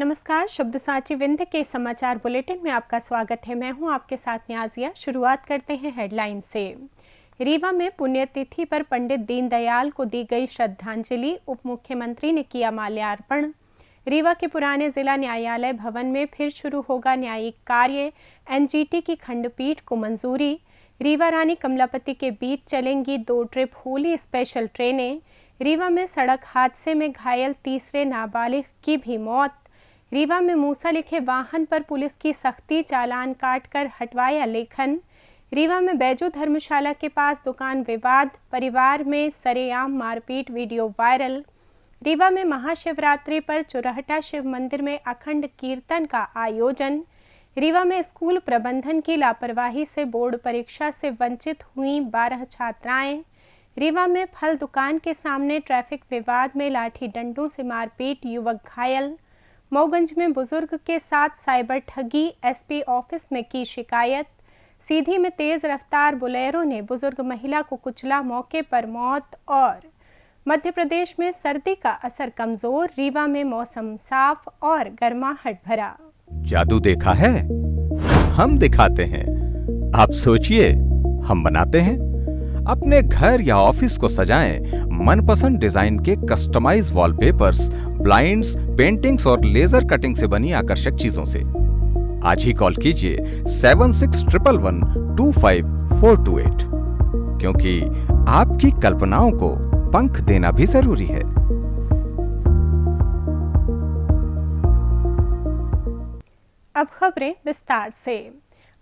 नमस्कार, शब्द साची विंध्य के समाचार बुलेटिन में आपका स्वागत है। मैं हूं आपके साथ न्याजिया। शुरुआत करते हैं हेडलाइन से। रीवा में पुण्यतिथि पर पंडित दीनदयाल को दी गई श्रद्धांजलि, उप मुख्यमंत्री ने किया माल्यार्पण। रीवा के पुराने जिला न्यायालय भवन में फिर शुरू होगा न्यायिक कार्य, एनजीटी की खंडपीठ को मंजूरी। रीवा रानी कमलापति के बीच चलेंगी 2 ट्रिप होली स्पेशल ट्रेनें। रीवा में सड़क हादसे में घायल तीसरे नाबालिग की भी मौत। रीवा में मूसा लिखे वाहन पर पुलिस की सख्ती, चालान काटकर हटवाया लेखन। रीवा में बैजू धर्मशाला के पास दुकान विवाद, परिवार में सरेआम मारपीट वीडियो वायरल। रीवा में महाशिवरात्रि पर चुरहटा शिव मंदिर में अखंड कीर्तन का आयोजन। रीवा में स्कूल प्रबंधन की लापरवाही से बोर्ड परीक्षा से वंचित हुई 12 छात्राएं। रीवा में फल दुकान के सामने ट्रैफिक विवाद में लाठी डंडों से मारपीट, युवक घायल। मऊगंज में बुजुर्ग के साथ साइबर ठगी, एसपी ऑफिस में की शिकायत। सीधी में तेज रफ्तार बुलेरो ने बुजुर्ग महिला को कुचला, मौके पर मौत। और मध्य प्रदेश में सर्दी का असर कमजोर, रीवा में मौसम साफ और गर्माहट भरा। जादू देखा है, हम दिखाते हैं। आप सोचिए, हम बनाते हैं। अपने घर या ऑफिस को सजाएं मनपसंद डिजाइन के कस्टमाइज वॉलपेपर्स, ब्लाइंड्स, पेंटिंग्स और लेजर कटिंग से बनी आकर्षक चीजों से। आज ही कॉल कीजिए 7611125428, क्योंकि आपकी कल्पनाओं को पंख देना भी जरूरी है। अब खबरें विस्तार से।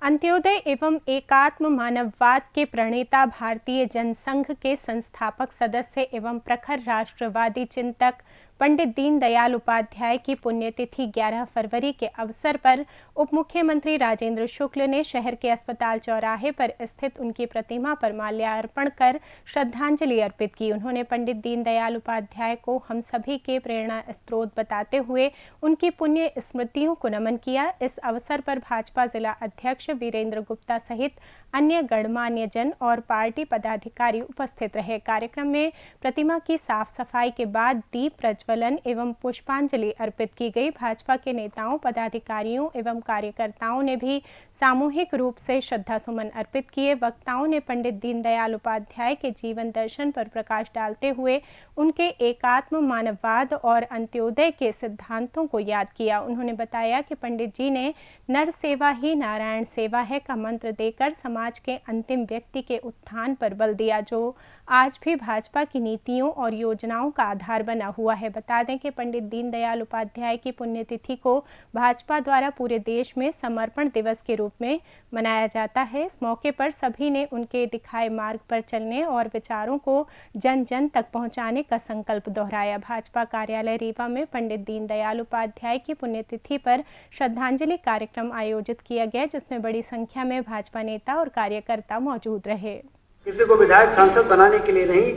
अंत्योदय एवं एकात्म मानववाद के प्रणेता, भारतीय जनसंघ के संस्थापक सदस्य एवं प्रखर राष्ट्रवादी चिंतक पंडित दीनदयाल उपाध्याय की पुण्यतिथि 11 फरवरी के अवसर पर उप मुख्यमंत्री राजेंद्र शुक्ल ने शहर के अस्पताल चौराहे पर स्थित उनकी प्रतिमा पर माल्यार्पण कर श्रद्धांजलि अर्पित की। उन्होंने पंडित दीनदयाल उपाध्याय को हम सभी के प्रेरणा स्रोत बताते हुए उनकी पुण्य स्मृतियों को नमन किया। इस अवसर पर भाजपा जिला अध्यक्ष वीरेंद्र गुप्ता सहित अन्य गणमान्य जन और पार्टी पदाधिकारी उपस्थित रहे। कार्यक्रम में प्रतिमा की साफ सफाई के बाद दीप प्रज्वलन एवं पुष्पांजलि अर्पित की गई। भाजपा के नेताओं, पदाधिकारियों एवं कार्यकर्ताओं ने भी सामूहिक रूप से श्रद्धा सुमन अर्पित किए। वक्ताओं ने पंडित दीनदयाल उपाध्याय के जीवन दर्शन पर प्रकाश डालते हुए उनके एकात्म मानववाद और अंत्योदय के सिद्धांतों को याद किया। उन्होंने बताया कि पंडित जी ने नर सेवा ही नारायण सेवा है का मंत्र देकर समाज के अंतिम व्यक्ति के उत्थान पर बल दिया, जो आज भी भाजपा की नीतियों और योजनाओं का आधार बना हुआ है। बता दें कि पंडित दीनदयाल उपाध्याय की पुण्यतिथि को भाजपा द्वारा पूरे देश में समर्पण दिवस के रूप में मनाया जाता है। इस मौके पर सभी ने उनके दिखाए मार्ग पर चलने और विचारों को जन जन तक पहुंचाने का संकल्प दोहराया। भाजपा कार्यालय रीवा में पंडित दीनदयाल उपाध्याय की पुण्यतिथि पर श्रद्धांजलि कार्यक्रम आयोजित किया गया, जिसमें बड़ी संख्या में भाजपा नेता और कार्यकर्ता मौजूद रहे। किसी को विधायक सांसद बनाने के लिए नहीं,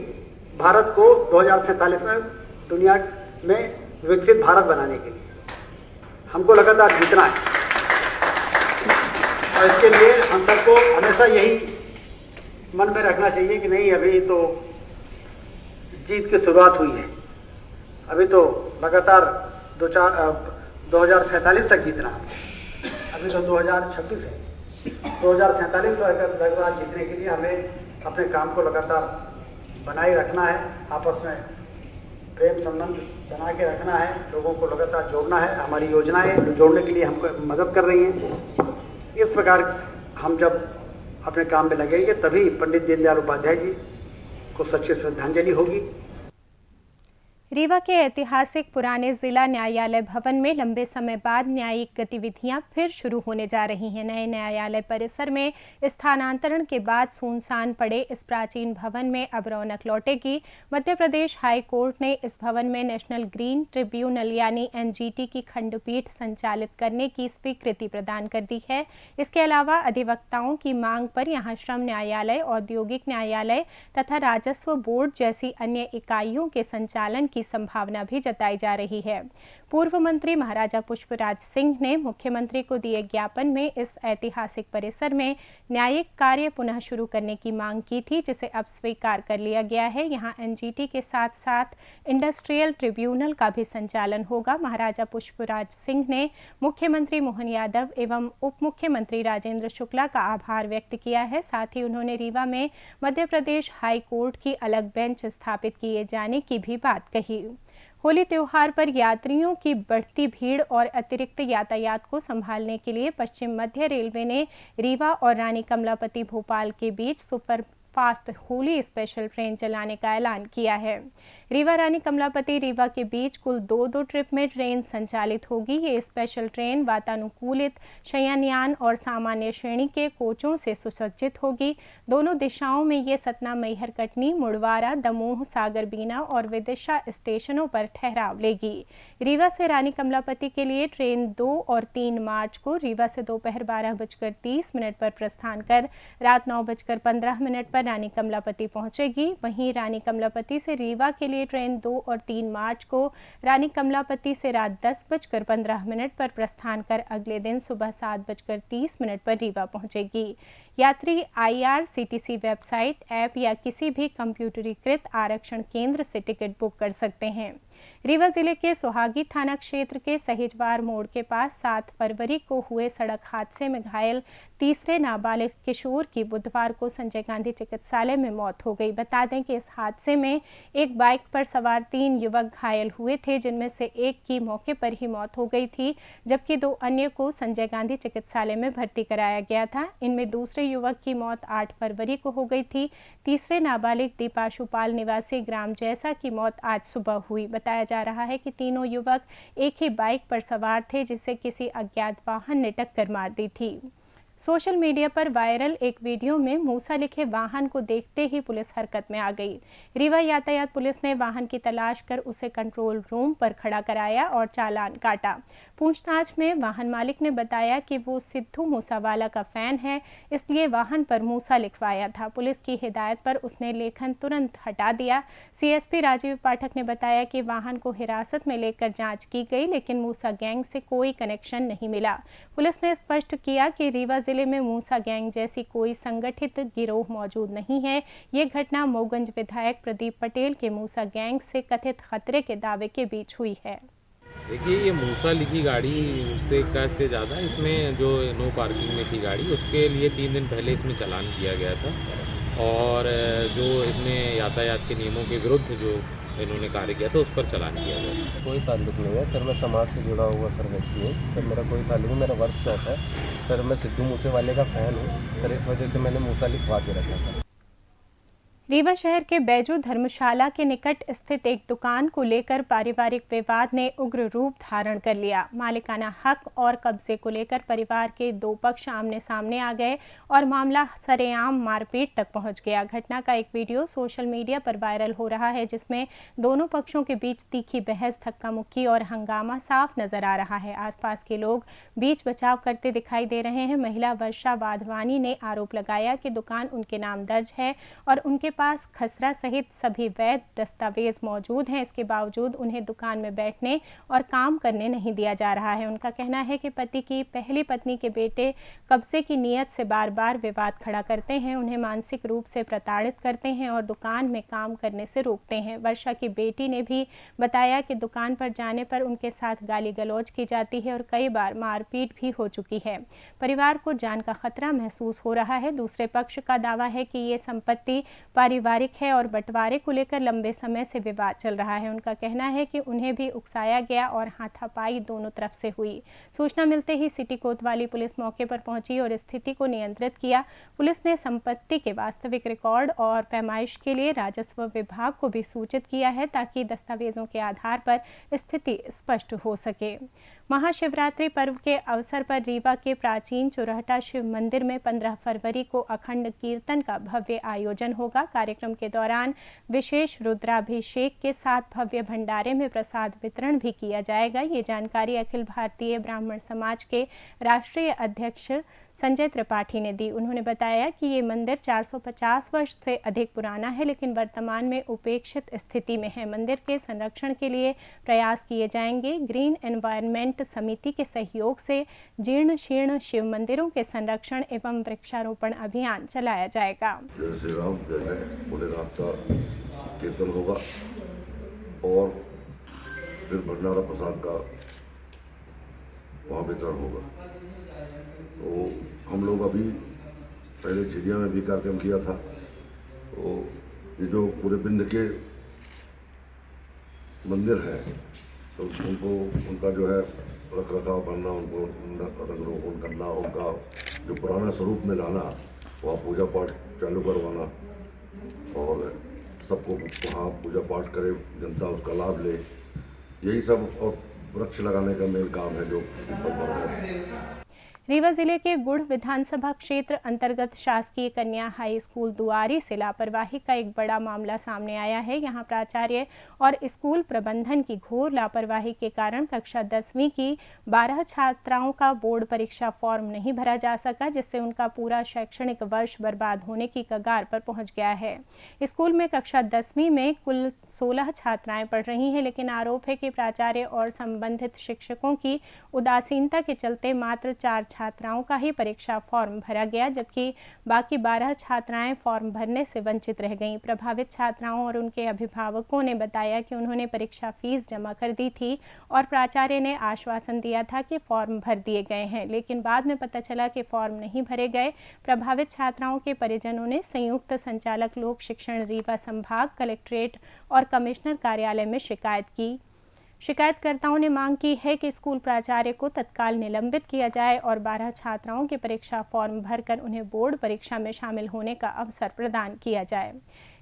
भारत को 2047 में दुनिया में विकसित भारत बनाने के लिए हमको लगातार जीतना है। और इसके लिए हम सबको हमेशा यही मन में रखना चाहिए कि नहीं, अभी तो जीत की शुरुआत हुई है, अभी तो लगातार 2047 तक जीतना है। अभी तो 2026 है, 2047 तक लगातार जीतने के लिए हमें अपने काम को लगातार बनाए रखना है, आपस में प्रेम संबंध बना के रखना है, लोगों को लगातार जोड़ना है। हमारी योजनाएं जोड़ने के लिए हमको मदद कर रही हैं। इस प्रकार हम जब अपने काम में लगेंगे तभी पंडित दीनदयाल उपाध्याय जी को सच्ची श्रद्धांजलि होगी। रीवा के ऐतिहासिक पुराने जिला न्यायालय भवन में लंबे समय बाद न्यायिक गतिविधियां फिर शुरू होने जा रही हैं। नए न्यायालय परिसर में स्थानांतरण के बाद सुनसान पड़े इस प्राचीन भवन में अब रौनक लौटेगी। मध्य प्रदेश हाई कोर्ट ने इस भवन में नेशनल ग्रीन ट्रिब्यूनल यानी एनजीटी की खंडपीठ संचालित करने की स्वीकृति प्रदान कर दी है। इसके अलावा अधिवक्ताओं की मांग पर यहां श्रम न्यायालय, औद्योगिक न्यायालय तथा राजस्व बोर्ड जैसी अन्य इकाइयों के संचालन की संभावना भी जताई जा रही है। पूर्व मंत्री महाराजा पुष्पराज सिंह ने मुख्यमंत्री को दिए ज्ञापन में इस ऐतिहासिक परिसर में न्यायिक कार्य पुनः शुरू करने की मांग की थी, जिसे अब स्वीकार कर लिया गया है। यहां एनजीटी के साथ साथ इंडस्ट्रियल ट्रिब्यूनल का भी संचालन होगा। महाराजा पुष्पराज सिंह ने मुख्यमंत्री मोहन यादव एवं उप मुख्यमंत्री राजेंद्र शुक्ला का आभार व्यक्त किया है। साथ ही उन्होंने रीवा में मध्य प्रदेश हाई कोर्ट की अलग बेंच स्थापित किए जाने की भी बात कही। होली त्योहार पर यात्रियों की बढ़ती भीड़ और अतिरिक्त यातायात को संभालने के लिए पश्चिम मध्य रेलवे ने रीवा और रानी कमलापति भोपाल के बीच super fast Holi special train चलाने का ऐलान किया है। रीवा रानी कमलापति रीवा के बीच कुल दो ट्रिप में ट्रेन संचालित होगी। ये स्पेशल ट्रेन वातानुकूलित शयनयान और सामान्य श्रेणी के कोचों से सुसज्जित होगी। दोनों दिशाओं में ये सतना, मैहर, कटनी, मुड़वारा, दमोह, सागरबीना और विदिशा स्टेशनों पर ठहराव लेगी। रीवा से रानी कमलापति के लिए ट्रेन 2 और 3 मार्च को रीवा से दोपहर 12:30 पर प्रस्थान कर रात 9:15 पर रानी कमलापति पहुंचेगी। वहीं रानी कमलापति से रीवा के लिए ट्रेन 2 और 3 मार्च को रानी कमलापति से रात 10:15 पर प्रस्थान कर अगले दिन सुबह 7:30 पर रीवा पहुंचेगी। यात्री IRCTC वेबसाइट, ऐप या किसी भी कंप्यूटरीकृत आरक्षण केंद्र से टिकट बुक कर सकते हैं। रीवा जिले के सोहागी थाना क्षेत्र के सहिजवार मोड़ के पास 7 फरवरी को हुए सड़क हादसे में घायल तीसरे नाबालिग किशोर की बुधवार को संजय गांधी चिकित्सालय में मौत हो गई। बता दें कि इस हादसे में एक बाइक पर सवार 3 युवक घायल हुए थे, जिनमें से एक की मौके पर ही मौत हो गई थी, जबकि 2 अन्य को संजय गांधी चिकित्सालय में भर्ती कराया गया था। इनमें दूसरे युवक की मौत 8 फरवरी को हो गई थी। तीसरे नाबालिग दीपाशुपाल निवासी ग्राम जैसा की मौत आज सुबह हुई। बताया जा रहा है कि तीनों युवक एक ही बाइक पर सवार थे, जिसे किसी अज्ञात वाहन ने टक्कर मार दी थी। सोशल मीडिया पर वायरल एक वीडियो में मूसा लिखे वाहन को देखते ही पुलिस हरकत में आ गई। रीवा यातायात पुलिस ने वाहन की तलाश कर उसे कंट्रोल रूम पर खड़ा कराया और चालान काटा। पूछताछ में वाहन मालिक ने बताया कि वो सिद्धू मूसावाला का फैन है, इसलिए वाहन पर मूसा लिखवाया था। पुलिस की हिदायत पर उसने लेखन तुरंत हटा दिया। CSP राजीव पाठक ने बताया कि वाहन को हिरासत में लेकर जांच की गई, लेकिन मूसा गैंग से कोई कनेक्शन नहीं मिला। पुलिस ने स्पष्ट किया कि रीवा जिले में मूसा गैंग जैसी कोई संगठित गिरोह मौजूद नहीं है। ये घटना मोगंज विधायक प्रदीप पटेल के मूसा गैंग से कथित खतरे के दावे के बीच हुई है। देखिए, ये मूसा लिखी गाड़ी से ज़्यादा इसमें जो नो पार्किंग में थी गाड़ी, उसके लिए 3 दिन पहले इसमें चालान किया गया था और जो इसमें यातायात के नियमों के विरुद्ध जो इन्होंने कार्य किया था उस पर चालान किया गया। कोई ताल्लुक नहीं है सर, मैं समाज से जुड़ा हुआ सर व्यक्ति हूँ सर, मेरा कोई ताल्लुक नहीं, मेरा वर्कशॉप है सर, मैं सिद्धू मूसेवाले का फ़ैन हूँ सर, इस वजह से मैंने मूसा लिखवा के रखा था। रीवा शहर के बैजू धर्मशाला के निकट स्थित एक दुकान को लेकर पारिवारिक विवाद ने उग्र रूप धारण कर लिया। मालिकाना हक और कब्जे को लेकर परिवार के 2 पक्ष आमने सामने आ गए और मामला सरेआम मारपीट तक पहुंच गया। घटना का एक वीडियो सोशल मीडिया पर वायरल हो रहा है, जिसमें दोनों पक्षों के बीच तीखी बहस, धक्का मुक्की और हंगामा साफ नजर आ रहा है। आसपास के लोग बीच बचाव करते दिखाई दे रहे हैं। महिला वर्षा वाधवानी ने आरोप लगाया कि दुकान उनके नाम दर्ज है और उनके पास खसरा सहित सभी वैध दस्तावेज मौजूद हैं। इसके बावजूद उन्हें दुकान में बैठने और काम करने नहीं दिया जा रहा है। उनका कहना है कि पति की पहली पत्नी के बेटे कब्जे की नीयत से बार बार विवाद खड़ा करते हैं, उन्हें मानसिक रूप से प्रताड़ित करते हैं और दुकान में काम करने से रोकते हैं। वर्षा की बेटी ने भी बताया कि दुकान पर जाने पर उनके साथ गाली गलौज की जाती है और कई बार मारपीट भी हो चुकी है। परिवार को जान का खतरा महसूस हो रहा है। दूसरे पक्ष का दावा है कि ये संपत्ति पारिवारिक है और बंटवारे को लेकर लंबे समय से विवाद चल रहा है। उनका कहना है कि उन्हें भी उकसाया गया और हाथापाई दोनों तरफ से हुई। सूचना मिलते ही सिटी कोतवाली पुलिस मौके पर पहुंची और स्थिति को नियंत्रित किया। पुलिस ने संपत्ति के वास्तविक रिकॉर्ड और पैमाइश के लिए राजस्व विभाग को भी सूचित किया है, ताकि दस्तावेजों के आधार पर स्थिति स्पष्ट हो सके। महाशिवरात्रि पर्व के अवसर पर रीवा के प्राचीन चुरहटा शिव मंदिर में 15 फरवरी को अखंड कीर्तन का भव्य आयोजन होगा। कार्यक्रम के दौरान विशेष रुद्राभिषेक के साथ भव्य भंडारे में प्रसाद वितरण भी किया जाएगा। ये जानकारी अखिल भारतीय ब्राह्मण समाज के राष्ट्रीय अध्यक्ष संजय त्रिपाठी ने दी। उन्होंने बताया कि ये मंदिर 450 वर्ष से अधिक पुराना है, लेकिन वर्तमान में उपेक्षित स्थिति में है। मंदिर के संरक्षण के लिए प्रयास किए जाएंगे। ग्रीन एनवायरनमेंट समिति के सहयोग से जीर्ण शीर्ण शिव मंदिरों के संरक्षण एवं वृक्षारोपण अभियान चलाया जाएगा। जय श्री राम, जय भोलेनाथ का कीर्तन होगा और फिर भंडारा प्रसाद का वहाँ वितरण होगा। तो हम लोग अभी पहले झिरिया में भी कार्यक्रम किया था। तो ये जो पूरे बिंद के मंदिर हैं तो उनको उनका जो है रख रखाव करना, उनको रंग रोगन करना, उनका जो पुराना स्वरूप में लाना, वहाँ पूजा पाठ चालू करवाना और सबको वहाँ पूजा पाठ करे, जनता उसका लाभ ले, यही सब। और वृक्ष लगाने का मेन काम है जो है। रीवा जिले के गुड़ विधानसभा क्षेत्र अंतर्गत शासकीय कन्या हाई स्कूल दुआरी से लापरवाही का एक बड़ा मामला सामने आया है। यहां प्राचार्य और स्कूल प्रबंधन की घोर लापरवाही के कारण कक्षा 10वीं की 12 छात्राओं का बोर्ड परीक्षा फॉर्म नहीं भरा जा सका, जिससे उनका पूरा शैक्षणिक वर्ष बर्बाद होने की कगार पर पहुंच गया है। स्कूल में कक्षा 10वीं में कुल 16 छात्राएं पढ़ रही हैं, लेकिन आरोप है कि प्राचार्य और संबंधित शिक्षकों की उदासीनता के चलते मात्र 4 छात्राओं का ही परीक्षा फॉर्म भरा गया, जबकि बाकी 12 छात्राएं फॉर्म भरने से वंचित रह गईं। प्रभावित छात्राओं और उनके अभिभावकों ने बताया कि उन्होंने परीक्षा फीस जमा कर दी थी और प्राचार्य ने आश्वासन दिया था कि फॉर्म भर दिए गए हैं, लेकिन बाद में पता चला कि फॉर्म नहीं भरे गए। प्रभावित छात्राओं के परिजनों ने संयुक्त संचालक लोक शिक्षण रीवा संभाग, कलेक्ट्रेट और कमिश्नर कार्यालय में शिकायत की। शिकायतकर्ताओं ने मांग की है कि स्कूल प्राचार्य को तत्काल निलंबित किया जाए और 12 छात्राओं के परीक्षा फॉर्म भरकर उन्हें बोर्ड परीक्षा में शामिल होने का अवसर प्रदान किया जाए।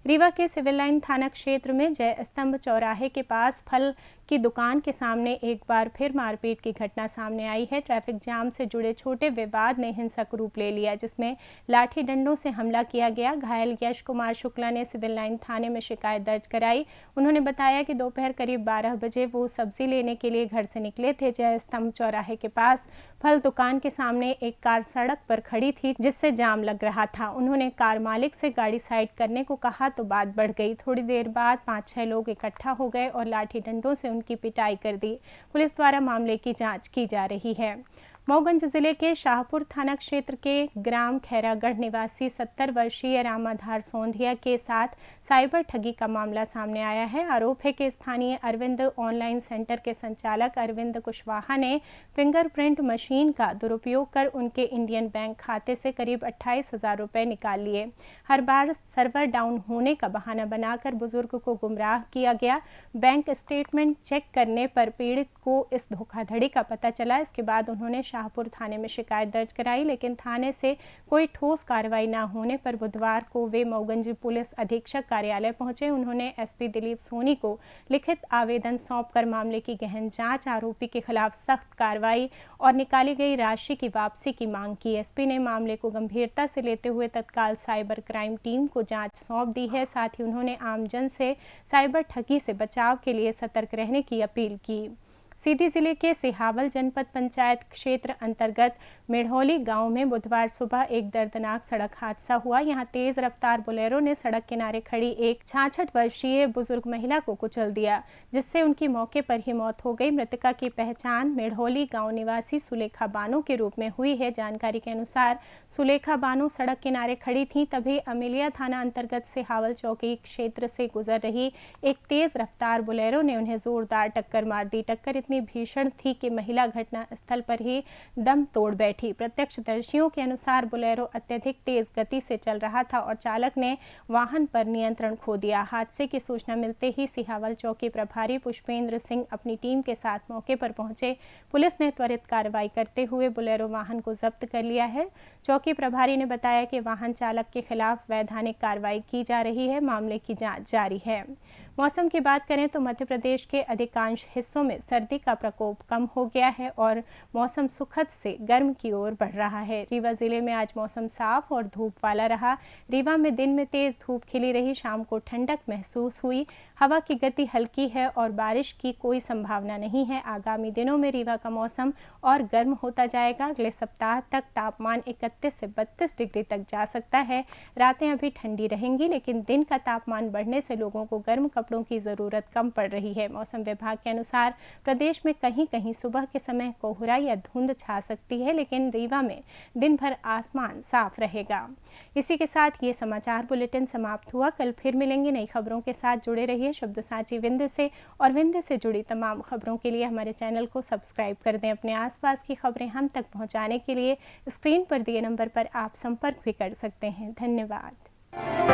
रीवा के सिविल लाइन थाना क्षेत्र में जय स्तंभ चौराहे के पास फल की दुकान के सामने एक बार फिर मारपीट की घटना सामने आई है। ट्रैफिक जाम से जुड़े छोटे विवाद ने हिंसक रूप ले लिया, जिसमें लाठी डंडों से हमला किया गया। घायल यश कुमार शुक्ला ने सिविल लाइन थाने में शिकायत दर्ज कराई। उन्होंने बताया कि दोपहर करीब 12 बजे वो सब्जी लेने के लिए घर से निकले थे। जय स्तंभ चौराहे के पास फल दुकान के सामने एक कार सड़क पर खड़ी थी, जिससे जाम लग रहा था। उन्होंने कार मालिक से गाड़ी साइड करने को कहा तो बात बढ़ गई। थोड़ी देर बाद 5-6 लोग इकट्ठा हो गए और लाठी डंडों से उनकी पिटाई कर दी। पुलिस द्वारा मामले की जांच की जा रही है। मऊगंज जिले के शाहपुर थाना क्षेत्र के ग्राम खैरागढ़ निवासी 70 वर्षीय रामाधार सोंधिया के साथ साइबर ठगी का मामला सामने आया है। आरोप है कि स्थानीय अरविंद ऑनलाइन सेंटर के संचालक अरविंद कुशवाहा ने फिंगरप्रिंट मशीन का दुरुपयोग कर उनके इंडियन बैंक खाते से करीब 28,000 रुपये निकाल लिए। हर बार सर्वर डाउन होने का बहाना बनाकर बुजुर्ग को गुमराह किया गया। बैंक स्टेटमेंट चेक करने पर पीड़ित को इस धोखाधड़ी का पता चला। इसके बाद उन्होंने शाहपुर थाने में शिकायत दर्ज कराई, लेकिन थाने से कोई ठोस कार्रवाई न होने पर बुधवार को वे मऊगंज पुलिस अधीक्षक कार्यालय पहुंचे। उन्होंने एसपी दिलीप सोनी को लिखित आवेदन सौंपकर मामले की गहन जांच, आरोपी के खिलाफ सख्त कार्रवाई और निकाली गई राशि की वापसी की मांग की। एसपी ने मामले को गंभीरता से लेते हुए तत्काल साइबर क्राइम टीम को जांच सौंप दी है। साथ ही उन्होंने आमजन से साइबर ठगी से बचाव के लिए सतर्क रहने की अपील की। सीधी जिले के सिहावल जनपद पंचायत क्षेत्र अंतर्गत मेढ़ौली गांव में बुधवार सुबह एक दर्दनाक सड़क हादसा हुआ। यहां तेज रफ्तार बोलेरो ने सड़क किनारे खड़ी एक 66 वर्षीय बुजुर्ग महिला को कुचल दिया, जिससे उनकी मौके पर ही मौत हो गई। मृतका की पहचान मेढ़ौली गांव निवासी सुलेखा बानो के रूप में हुई है। जानकारी के अनुसार सुलेखा बानो सड़क किनारे खड़ी थी, तभी अमेलिया थाना अंतर्गत सिहावल चौकी क्षेत्र से गुजर रही एक तेज रफ्तार बोलेरो ने उन्हें जोरदार टक्कर मार दी। टक्कर इतनी भीषण थी कि महिला घटना स्थल पर ही दम तोड़ बैठी। प्रत्यक्षदर्शियों के अनुसार बोलेरो अत्यधिक तेज गति से चल रहा था और चालक ने वाहन पर नियंत्रण खो दिया। हादसे की सूचना मिलते ही सिहावल चौकी प्रभारी पुष्पेंद्र सिंह अपनी टीम के साथ मौके पर पहुंचे। पुलिस ने त्वरित कार्रवाई करते हुए बोलेरो वाहन को जब्त कर लिया है। चौकी प्रभारी ने बताया कि वाहन चालक के खिलाफ वैधानिक कार्रवाई की जा रही है। मामले की जांच जारी है। मौसम की बात करें तो मध्य प्रदेश के अधिकांश हिस्सों में सर्दी का प्रकोप कम हो गया है और मौसम सुखद से गर्म की ओर बढ़ रहा है। रीवा जिले में आज मौसम साफ और धूप वाला रहा। रीवा में दिन में तेज धूप खिली रही, शाम को ठंडक महसूस हुई। हवा की गति हल्की है और बारिश की कोई संभावना नहीं है। आगामी दिनों में रीवा का मौसम और गर्म होता जाएगा। अगले सप्ताह तक तापमान 31 से 32 डिग्री तक जा सकता है। रातें अभी ठंडी रहेंगी, लेकिन दिन का तापमान बढ़ने से लोगों को गर्म कपड़ों की ज़रूरत कम पड़ रही है। मौसम विभाग के अनुसार प्रदेश में कहीं कहीं सुबह के समय कोहरा या धुंध छा सकती है, लेकिन रीवा में दिन भर आसमान साफ रहेगा। इसी के साथ ये समाचार बुलेटिन समाप्त हुआ। कल फिर मिलेंगे नई खबरों के साथ। जुड़े रहिए शब्द साची विंध्य से, और विंध्य से जुड़ी तमाम खबरों के लिए हमारे चैनल को सब्सक्राइब कर दें। अपने आसपास की खबरें हम तक पहुंचाने के लिए स्क्रीन पर दिए नंबर पर आप संपर्क भी कर सकते हैं। धन्यवाद।